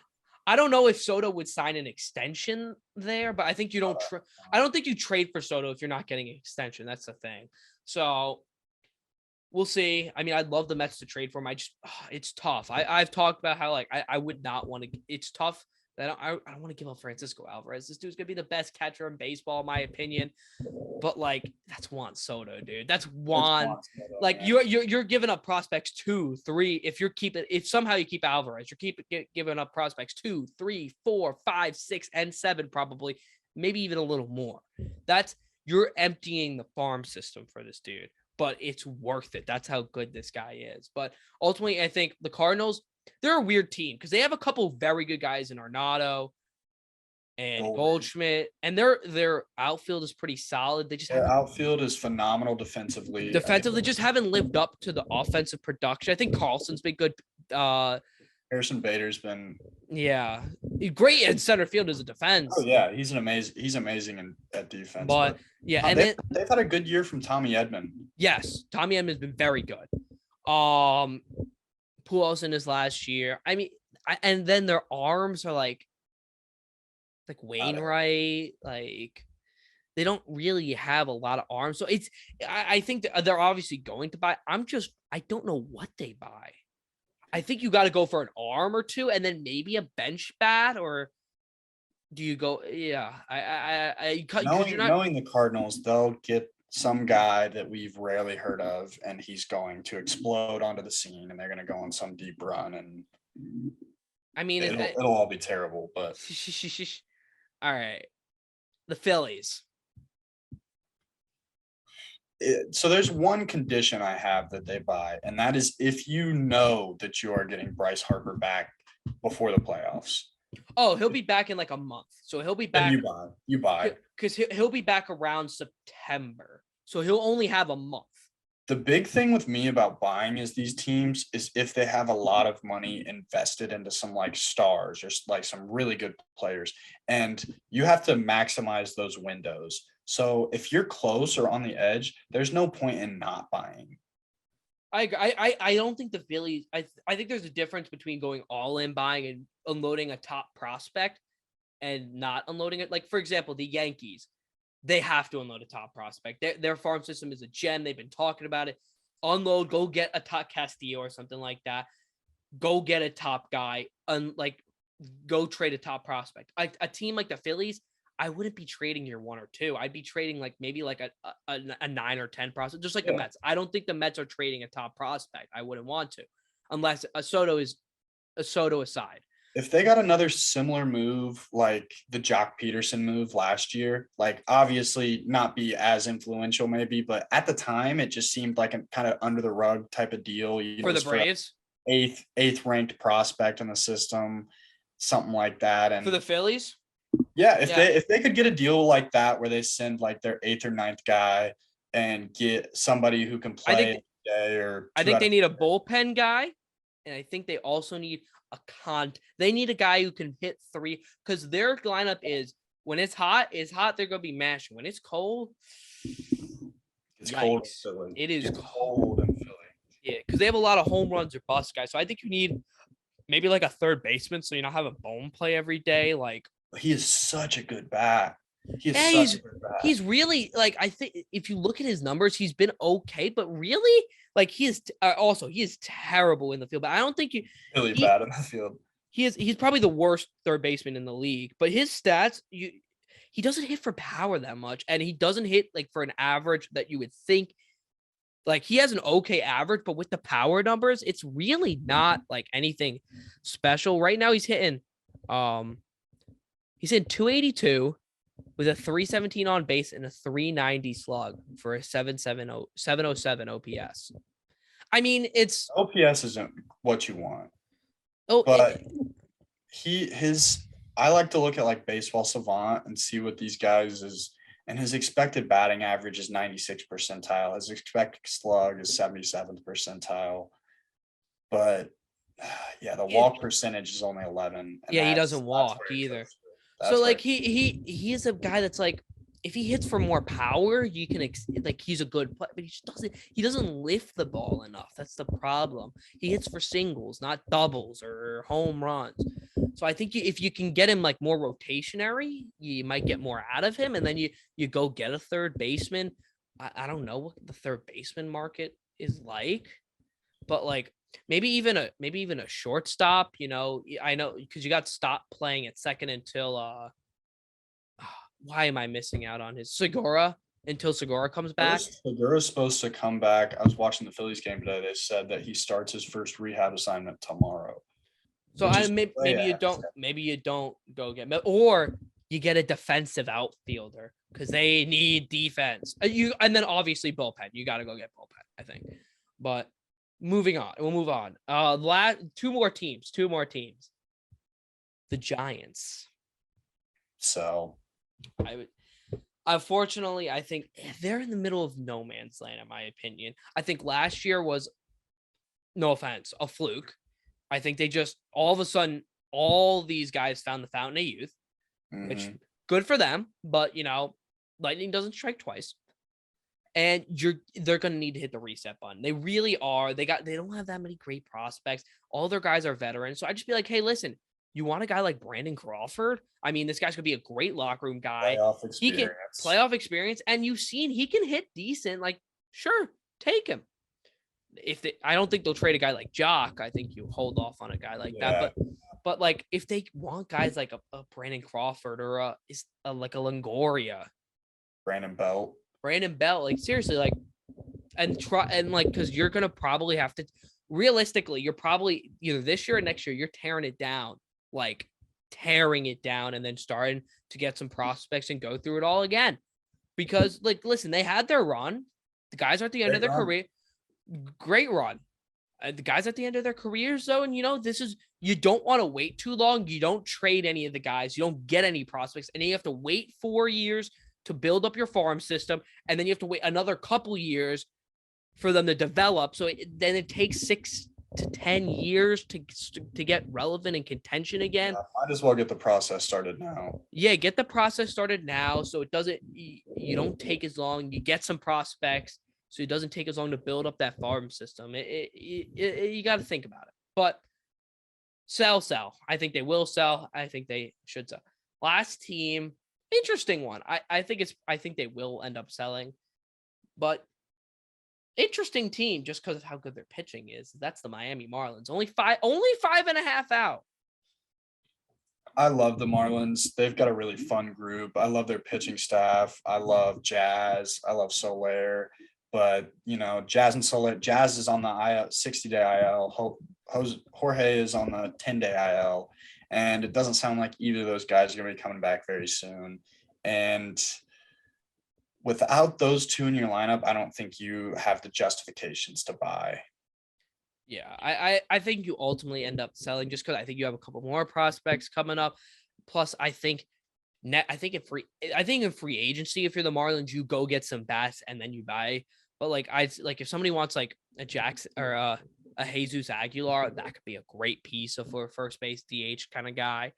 I don't know if Soto would sign an extension there, but I think you don't, I don't think you trade for Soto if you're not getting an extension. That's the thing. So we'll see. I mean, I'd love the Mets to trade for him. It's tough. I've talked about how, like, I would not want to, it's tough. I don't want to give up Francisco Alvarez. This dude's gonna be the best catcher in baseball, in my opinion. But like, that's Juan Soto, dude. That's Juan. Like, you're giving up prospects 2, 3. If somehow you keep Alvarez, you're giving up prospects 2, 3, 4, 5, 6, and 7, probably, maybe even a little more. You're emptying the farm system for this dude. But it's worth it. That's how good this guy is. But ultimately, I think the Cardinals, they're a weird team because they have a couple very good guys in Arenado and Goldschmidt, and their outfield is pretty solid. Their outfield is phenomenal defensively. Defensively, just haven't lived up to the offensive production. I think Carlson's been good. Harrison Bader's been great in center field as a defense. Oh yeah, he's amazing at defense. But yeah, and they've had a good year from Tommy Edman. Yes, Tommy Edman's been very good. Pujols in his last year. I mean, and then their arms are like Wainwright, like they don't really have a lot of arms. So I think that they're obviously going to buy. I don't know what they buy. I think you got to go for an arm or two, and then maybe a bench bat, or do you go? Yeah, because you're not. Knowing the Cardinals, they'll get some guy that we've rarely heard of, and he's going to explode onto the scene, and they're going to go on some deep run, and I mean, it'll all be terrible. But all right, the Phillies. So there's one condition I have that they buy, and that is if you know that you are getting Bryce Harper back before the playoffs. Oh, he'll be back in like a month. So he'll be back. Then you buy. Because he'll be back around September. So he'll only have a month. The big thing with me about buying is these teams is if they have a lot of money invested into some like stars or like some really good players, and you have to maximize those windows. So if you're close or on the edge, there's no point in not buying. I don't think the Phillies. I think there's a difference between going all in buying and unloading a top prospect and not unloading it. Like for example, the Yankees, they have to unload a top prospect. Their farm system is a gem. They've been talking about it. Unload, go get a top Castillo or something like that. Go get a top guy. Go trade a top prospect. A team like the Phillies, I wouldn't be trading your 1 or 2. I'd be trading like maybe like a 9 or 10 prospect, just like the Mets. I don't think the Mets are trading a top prospect. I wouldn't want to, unless a Soto aside. If they got another similar move like the Jock Peterson move last year, like obviously not be as influential maybe, but at the time it just seemed like a kind of under the rug type of deal. For the Braves, eighth ranked prospect in the system, something like that. And for the Phillies. Yeah, if they could get a deal like that where they send like their 8th or 9th guy and get somebody who can play I think they need a bullpen guy, and I think they also need they need a guy who can hit 3, because their lineup is when it's hot, they're gonna be mashing. When it's cold, it's cold in Philly. It is cold in Philly. Yeah, because they have a lot of home runs or bust guys. So I think you need maybe like a third baseman, so you don't have a bone play every day. Like he is such a good bat. He's really like, I think if you look at his numbers, he's been okay, but really like he is terrible in the field. But I don't think really bad in the field. He's probably the worst third baseman in the league. But his stats, he doesn't hit for power that much, and he doesn't hit like for an average that you would think. Like he has an okay average, but with the power numbers, it's really not like anything special. Right now, he's hitting 282 with a 317 on base and a 390 slug for a 707 OPS. I mean, it's OPS isn't what you want. Oh, but I like to look at like Baseball Savant and see what these guys is, and his expected batting average is 96th percentile. His expected slug is 77th percentile. But yeah, the walk percentage is only 11. Yeah, he doesn't walk either. So like he is a guy that's like, if he hits for more power, you can like he's a good player, but he doesn't lift the ball enough. That's the problem. He hits for singles, not doubles or home runs. So I think if you can get him like more rotationary, you might get more out of him, and then you go get a third baseman. I don't know what the third baseman market is like, but like maybe even a shortstop. You know, I know because you got to stop playing at second until why am I missing out on his Segura until Segura comes back? Segura's supposed to come back. I was watching the Phillies game today. They said that he starts his first rehab assignment tomorrow. So maybe you don't go get, or you get a defensive outfielder because they need defense. And then obviously bullpen. You got to go get bullpen, I think. But moving on, we'll move on. Two more teams. The Giants. So Unfortunately, I think they're in the middle of no man's land, in my opinion. I think last year was, no offense, a fluke. I think they just all of a sudden, all these guys found the fountain of youth, which good for them. But you know, lightning doesn't strike twice, and they're gonna need to hit the reset button. They really are. They don't have that many great prospects. All their guys are veterans, so I just be like, hey, listen, You want a guy like Brandon Crawford? I mean, this guy's gonna be a great locker room guy. Playoff He can experience. playoff experience, and you've seen he can hit decent. Like, sure, take him. I don't think they'll trade a guy like Jock. I think you hold off on a guy like that. But like if they want guys like a Brandon Crawford or like a Longoria, Brandon Belt, like seriously, like and like because you're gonna probably have to realistically, you're probably either this year or next year, you're tearing it down, and then starting to get some prospects and go through it all again. Because like, listen, they had their run. The guys are at the end of their career. Great run. The guys at the end of their careers, though, and you don't want to wait too long. You don't trade any of the guys. You don't get any prospects, and then you have to wait 4 years to build up your farm system, and then you have to wait another couple years for them to develop. So then it takes 6 to 10 years to get relevant and contention again. Might as well get the process started now. Yeah, get the process started now, so it doesn't. You don't take as long. You get some prospects. So it doesn't take as long to build up that farm system. You got to think about it. But sell. I think they will sell. I think they should sell. Last team, interesting one. I think they will end up selling. But interesting team just because of how good their pitching is. That's the Miami Marlins. Only 5.5 out. I love the Marlins. They've got a really fun group. I love their pitching staff. I love Jazz. I love Soler. But, Jazz and Soler, Jazz is on the 60-day IL. Jorge is on the 10-day IL. And it doesn't sound like either of those guys are going to be coming back very soon. And without those two in your lineup, I don't think you have the justifications to buy. Yeah, I think you ultimately end up selling just because I think you have a couple more prospects coming up. Plus, I think in free agency, if you're the Marlins, you go get some bats and then you buy. But if somebody wants like a Jackson or a Jesus Aguilar, that could be a great piece of for first base DH kind of guy.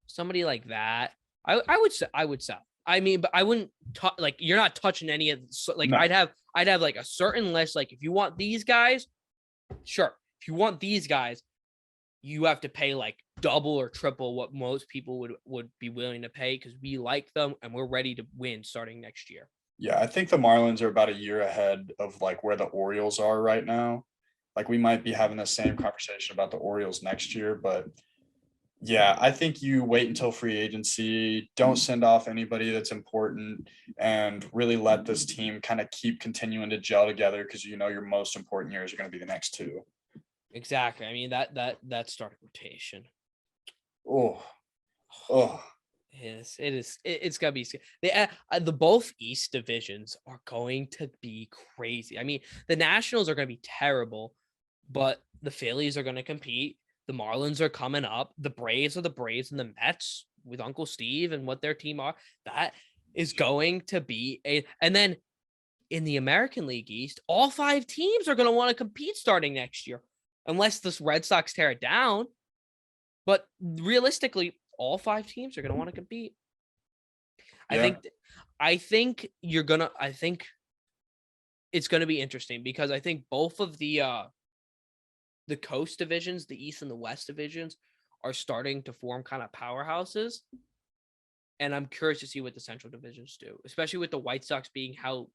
Somebody like that, I would sell. I mean, but I wouldn't you're not touching any of no. I'd have like a certain list. Like if you want these guys, sure. If you want these guys, you have to pay like double or triple what most people would be willing to pay because we like them and we're ready to win starting next year. Yeah, I think the Marlins are about a year ahead of like where the Orioles are right now. Like we might be having the same conversation about the Orioles next year, but yeah, I think you wait until free agency, don't send off anybody that's important, and really let this team kind of keep continuing to gel together because your most important years are going to be the next two. Exactly. I mean that starting rotation. Oh. Yes, it is. It's gonna be the both East divisions are going to be crazy. I mean, the Nationals are gonna be terrible, but the Phillies are gonna compete. The Marlins are coming up. The Braves are the Braves, and the Mets with Uncle Steve and what their team are. That is going to be and then in the American League East, all 5 teams are going to want to compete starting next year, unless the Red Sox tear it down. But realistically, all 5 teams are going to want to compete. Yeah. I think it's going to be interesting because I think both of the coast divisions, the East and the West divisions, are starting to form kind of powerhouses. And I'm curious to see what the Central divisions do, especially with the White Sox being how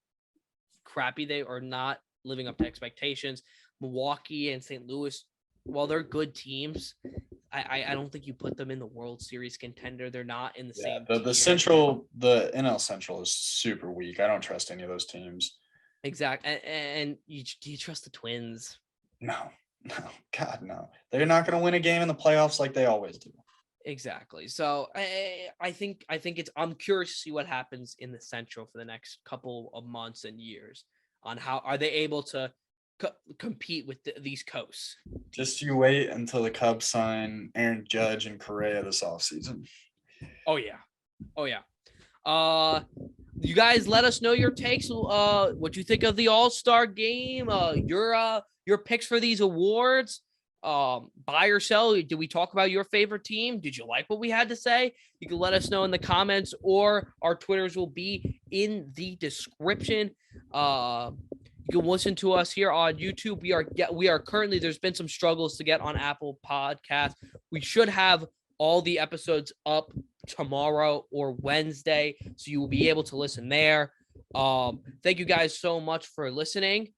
crappy they are, not living up to expectations. Milwaukee and St. Louis, while they're good teams, I don't think you put them in the World Series contender. They're not in the same. The Central, the NL Central is super weak. I don't trust any of those teams. Exactly. And do you trust the Twins? No, God, no. They're not going to win a game in the playoffs like they always do. Exactly. So I think I'm curious to see what happens in the Central for the next couple of months and years on how are they able to compete with these coasts. Just you wait until the Cubs sign Aaron Judge and Correa this offseason. Oh yeah. You guys let us know your takes. What you think of the All-Star game. Your picks for these awards. Buy or sell. Did we talk about your favorite team? Did you like what we had to say? You can let us know in the comments, or our Twitters will be in the description. You can listen to us here on YouTube. We are currently, there's been some struggles to get on Apple Podcasts. We should have all the episodes up tomorrow or Wednesday, so you will be able to listen there. Thank you guys so much for listening.